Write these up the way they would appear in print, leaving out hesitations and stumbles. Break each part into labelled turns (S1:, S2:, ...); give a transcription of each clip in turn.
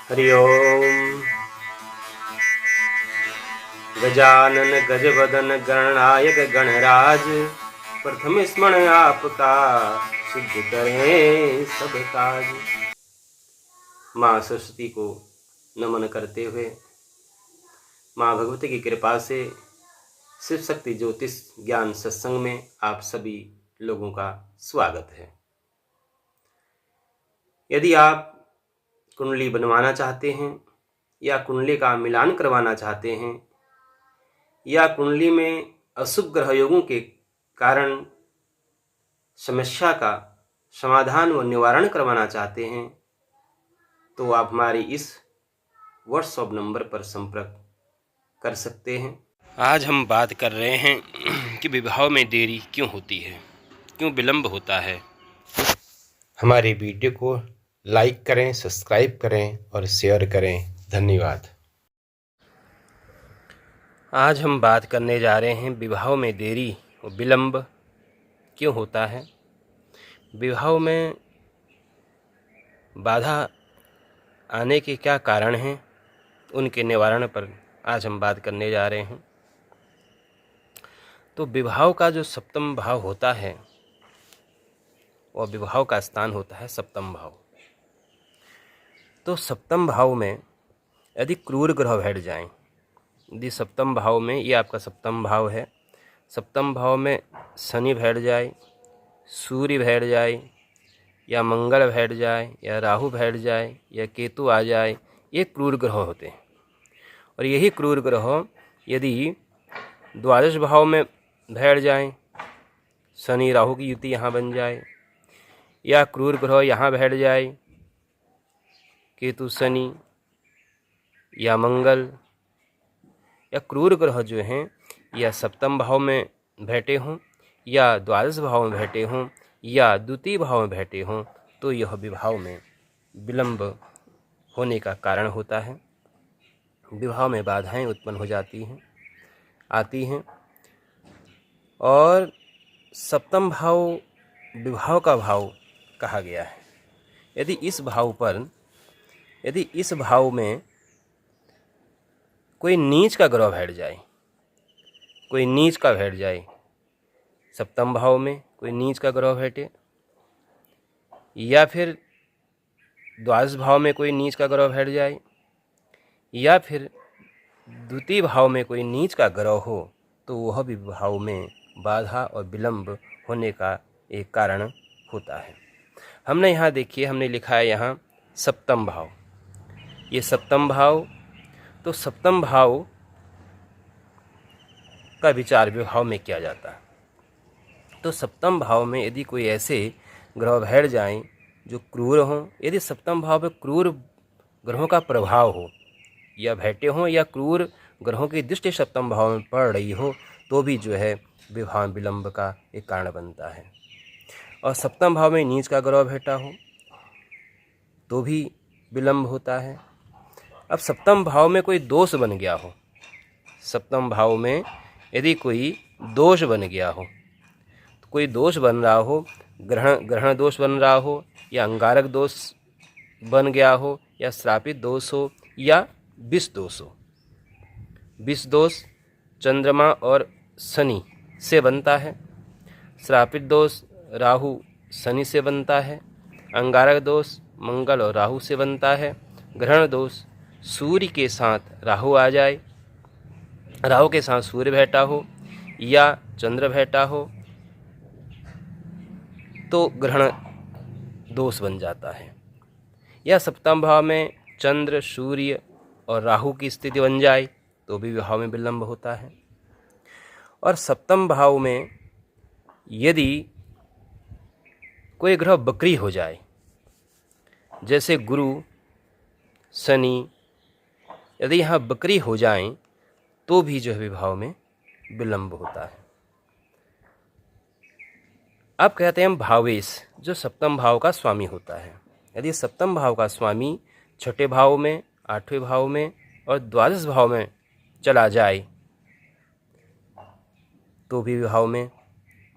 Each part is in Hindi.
S1: हरि ओम। गजानन गजवदन गणनायक गणराज, प्रथम स्मरण आपका सिद्ध करें सब काज। माँ सरस्वती को नमन करते हुए माँ भगवती की कृपा से शिव शक्ति ज्योतिष ज्ञान सत्संग में आप सभी लोगों का स्वागत है। यदि आप कुंडली बनवाना चाहते हैं या कुंडली का मिलान करवाना चाहते हैं या कुंडली में अशुभ ग्रह योगों के कारण समस्या का समाधान व निवारण करवाना चाहते हैं तो आप हमारी इस व्हाट्सएप नंबर पर संपर्क कर सकते हैं। आज हम बात कर रहे हैं कि विवाह में देरी क्यों होती है, क्यों विलंब होता है। हमारे वीडियो को लाइक करें, सब्सक्राइब करें और शेयर करें। धन्यवाद। आज हम बात करने जा रहे हैं विवाह में देरी और विलंब क्यों होता है, विवाह में बाधा आने के क्या कारण हैं, उनके निवारण पर आज हम बात करने जा रहे हैं। तो विवाह का जो सप्तम भाव होता है वह विवाह का स्थान होता है सप्तम भाव। तो सप्तम भाव में यदि क्रूर ग्रह बैठ जाएं, यदि सप्तम भाव में, ये आपका सप्तम भाव है, सप्तम भाव में शनि बैठ जाए, सूर्य बैठ जाए या मंगल बैठ जाए या राहु बैठ जाए या केतु आ जाए, ये क्रूर ग्रह होते हैं। और यही क्रूर ग्रह यदि द्वादश भाव में बैठ जाएं, शनि राहु की युति यहाँ बन जाए, या क्रूर ग्रह यहाँ बैठ जाए, केतु शनि या मंगल, या क्रूर ग्रह जो हैं या सप्तम भाव में बैठे हों या द्वादश भाव में बैठे हों या द्वितीय भाव में बैठे हों, तो यह विवाह में विलंब होने का कारण होता है। विवाह में बाधाएं उत्पन्न हो जाती हैं, आती हैं। और सप्तम भाव विवाह का भाव कहा गया है। यदि इस भाव में कोई नीच का ग्रह बैठ जाए, कोई नीच का बैठ जाए, सप्तम भाव में कोई नीच का ग्रह बैठे, या फिर द्वादश भाव में कोई नीच का ग्रह बैठ जाए, या फिर द्वितीय भाव में कोई नीच का ग्रह हो, तो वह भी विवाह में बाधा और विलंब होने का एक कारण होता है। हमने यहाँ देखिए, हमने लिखा है यहाँ सप्तम भाव। ये सप्तम भाव, तो सप्तम भाव का विचार विवाह में किया जाता है। तो सप्तम भाव में यदि कोई ऐसे ग्रह बैठ जाएं जो क्रूर हों, यदि सप्तम भाव में क्रूर ग्रहों का प्रभाव हो या बैठे हों या क्रूर ग्रहों की दृष्टि सप्तम भाव में पड़ रही हो, तो भी जो है विवाह विलंब का एक कारण बनता है। और सप्तम भाव में नीच का ग्रह बैठा हो तो भी विलंब होता है। अब सप्तम भाव में कोई दोष बन गया हो, सप्तम भाव में यदि कोई दोष बन गया हो, तो कोई दोष बन रहा हो, ग्रहण दोष बन रहा हो या अंगारक दोष बन गया हो या श्रापित दोष हो या विष दोष हो। विष दोष चंद्रमा और शनि से बनता है, श्रापित दोष राहु शनि से बनता है, अंगारक दोष मंगल और राहु से बनता है, ग्रहण दोष सूर्य के साथ राहु आ जाए, राहु के साथ सूर्य बैठा हो या चंद्र बैठा हो, तो ग्रहण दोष बन जाता है। या सप्तम भाव में चंद्र सूर्य और राहु की स्थिति बन जाए तो भी विवाह में विलंब होता है। और सप्तम भाव में यदि कोई ग्रह वक्री हो जाए, जैसे गुरु शनि, यदि यहाँ वक्री हो जाएं तो भी जो है विवाह में विलंब होता है। अब कहते हैं हम भावेश, जो सप्तम भाव का स्वामी होता है। यदि सप्तम भाव का स्वामी छठे भाव में, आठवें भाव में और द्वादश भाव में चला जाए तो भी विवाह में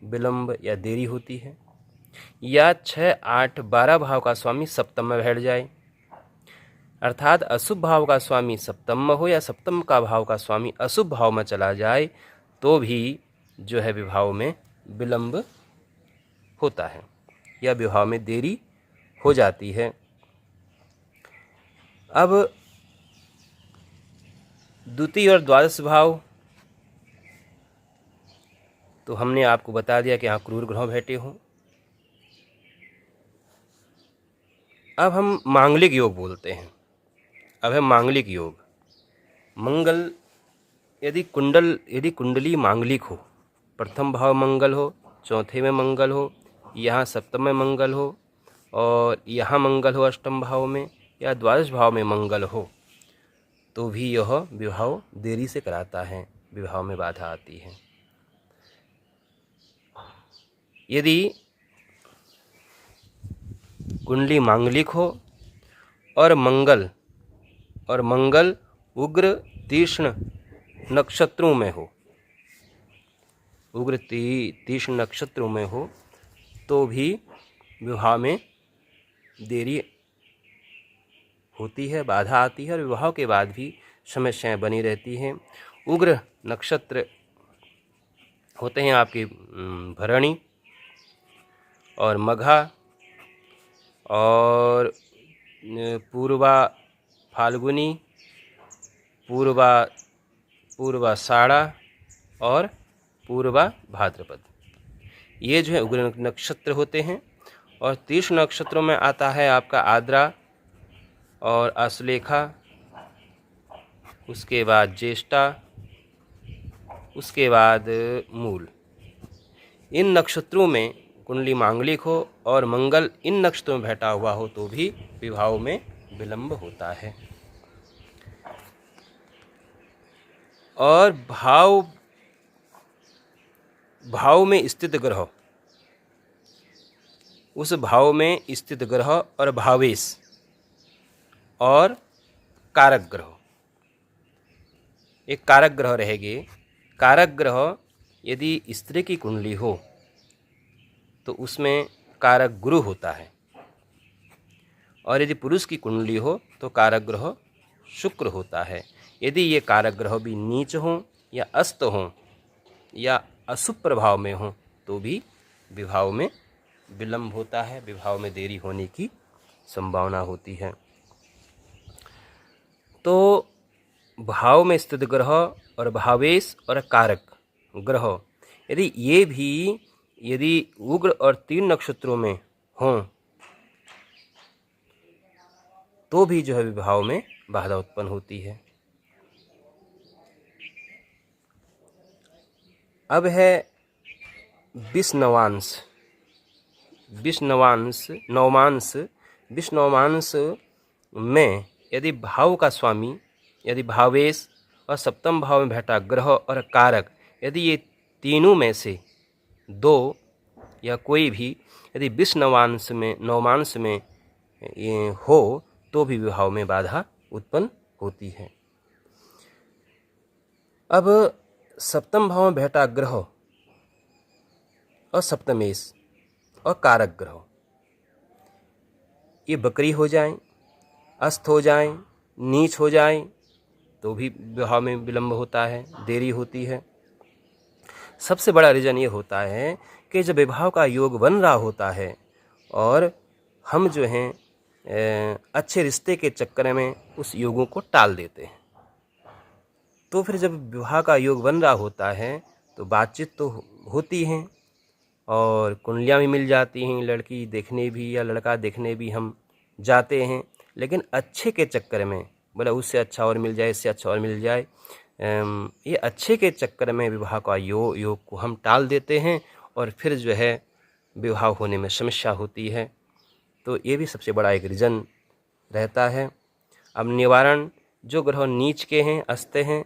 S1: विलंब या देरी होती है। या 6, 8, 12 भाव का स्वामी सप्तम में बैठ जाए, अर्थात अशुभ भाव का स्वामी सप्तम में हो या सप्तम का भाव का स्वामी अशुभ भाव में चला जाए तो भी जो है विवाह में विलंब होता है या विवाह में देरी हो जाती है। अब द्वितीय और द्वादश भाव तो हमने आपको बता दिया कि यहाँ क्रूर ग्रह बैठे हों। अब हम मांगलिक योग बोलते हैं। अब है मांगलिक योग। मंगल यदि कुंडली मांगलिक हो, प्रथम भाव मंगल हो, चौथे में मंगल हो, यहाँ सप्तम में मंगल हो और यहाँ मंगल हो अष्टम भाव में या द्वादश भाव में मंगल हो, तो भी यह विवाह देरी से कराता है, विवाह में बाधा आती है। यदि कुंडली मांगलिक हो और मंगल उग्र तीक्ष्ण नक्षत्रों में हो, उग्र तीक्ष्ण नक्षत्रों में हो, तो भी विवाह में देरी होती है, बाधा आती है और विवाह के बाद भी समस्याएं बनी रहती हैं। उग्र नक्षत्र होते हैं आपके भरणी और मघा और पूर्वा फाल्गुनी, पूर्वाषाढ़ा और पूर्वा भाद्रपद, ये जो है उग्र नक्षत्र होते हैं। और तीक्ष्ण नक्षत्रों में आता है आपका आद्रा और आश्लेषा, उसके बाद ज्येष्ठा, उसके बाद मूल। इन नक्षत्रों में कुंडली मांगलिक हो और मंगल इन नक्षत्रों में बैठा हुआ हो तो भी विवाह में विलंब होता है। और भाव में स्थित ग्रह, उस भाव में स्थित ग्रह और भावेश और कारक ग्रह, एक कारक ग्रह रहेंगे। कारक ग्रह यदि स्त्री की कुंडली हो तो उसमें कारक गुरु होता है और यदि पुरुष की कुंडली हो तो कारक ग्रह शुक्र होता है। यदि ये कारक ग्रह भी नीच हों या अस्त हों या अशुभ प्रभाव में हों तो भी विवाह में विलंब होता है, विवाह में देरी होने की संभावना होती है। तो भाव में स्थित ग्रह और भावेश और कारक ग्रह यदि उग्र और तीन नक्षत्रों में हों तो भी जो है विवाह में बाधा उत्पन्न होती है। अब है विषनवांश में यदि भाव का स्वामी यदि भावेश और सप्तम भाव में बैठा ग्रह और कारक यदि ये तीनों में से दो या कोई भी यदि विषनवांश में नवमांश में हो तो भी विवाह में बाधा उत्पन्न होती है। अब सप्तम भाव में बैठा ग्रह और सप्तमेश और कारक ग्रह ये बकरी हो जाएं, अस्त हो जाएं, नीच हो जाएं तो भी विवाह में विलंब होता है, देरी होती है। सबसे बड़ा रीज़न ये होता है कि जब विवाह का योग बन रहा होता है और हम जो हैं अच्छे रिश्ते के चक्कर में उस योगों को टाल देते हैं, तो फिर जब विवाह का योग बन रहा होता है तो बातचीत तो होती हैं और कुंडलियाँ भी मिल जाती हैं, लड़की देखने भी या लड़का देखने भी हम जाते हैं, लेकिन अच्छे के चक्कर में बोला उससे अच्छा और मिल जाए, इससे अच्छा और मिल जाए, ये अच्छे के चक्कर में विवाह का योग को हम टाल देते हैं और फिर जो है विवाह होने में समस्या होती है। तो ये भी सबसे बड़ा एक रीज़न रहता है। अब निवारण, जो ग्रह नीच के हैं, अस्ते हैं,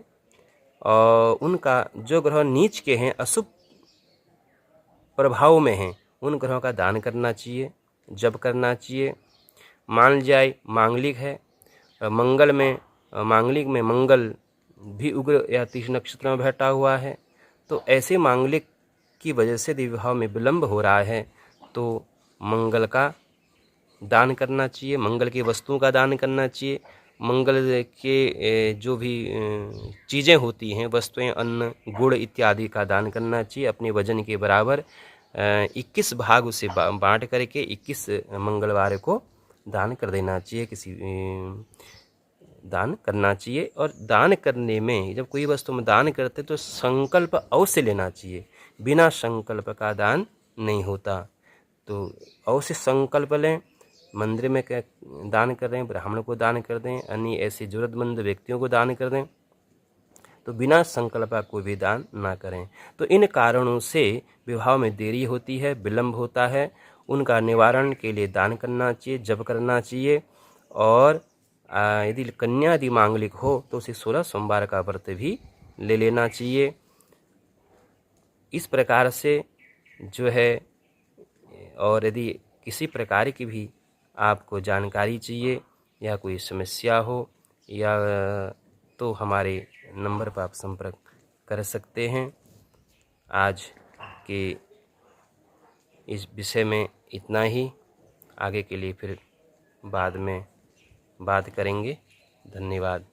S1: और उनका जो ग्रह नीच के हैं, अशुभ प्रभाव में हैं, उन ग्रहों का दान करना चाहिए, जप करना चाहिए। मान जाए मांगलिक है, मांगलिक में मंगल भी उग्र या तीक्ष्ण नक्षत्र में बैठा हुआ है, तो ऐसे मांगलिक की वजह से विवाह में विलंब हो रहा है तो मंगल का दान करना चाहिए, मंगल की वस्तुओं का दान करना चाहिए, मंगल के जो भी चीज़ें होती हैं, वस्तुएं, अन्न, गुड़ इत्यादि का दान करना चाहिए। अपने वजन के बराबर 21 भाग उसे बांट करके 21 मंगलवार को दान कर देना चाहिए, दान करना चाहिए। और दान करने में, जब कोई वस्तु में दान करते तो संकल्प अवश्य लेना चाहिए, बिना संकल्प का दान नहीं होता। तो अवश्य संकल्प लें, मंदिर में दान कर दें, ब्राह्मण को दान कर दें, अन्य ऐसे ज़रूरतमंद व्यक्तियों को दान कर दें, तो बिना संकल्प का कोई भी दान ना करें। तो इन कारणों से विवाह में देरी होती है, विलम्ब होता है, उनका निवारण के लिए दान करना चाहिए, जप करना चाहिए। और यदि कन्या यदि मांगलिक हो तो उसे 16 सोमवार का व्रत भी ले लेना चाहिए। इस प्रकार से जो है, और यदि किसी प्रकार की भी आपको जानकारी चाहिए या कोई समस्या हो या तो हमारे नंबर पर आप संपर्क कर सकते हैं। आज के इस विषय में इतना ही, आगे के लिए फिर बाद में बात करेंगे। धन्यवाद।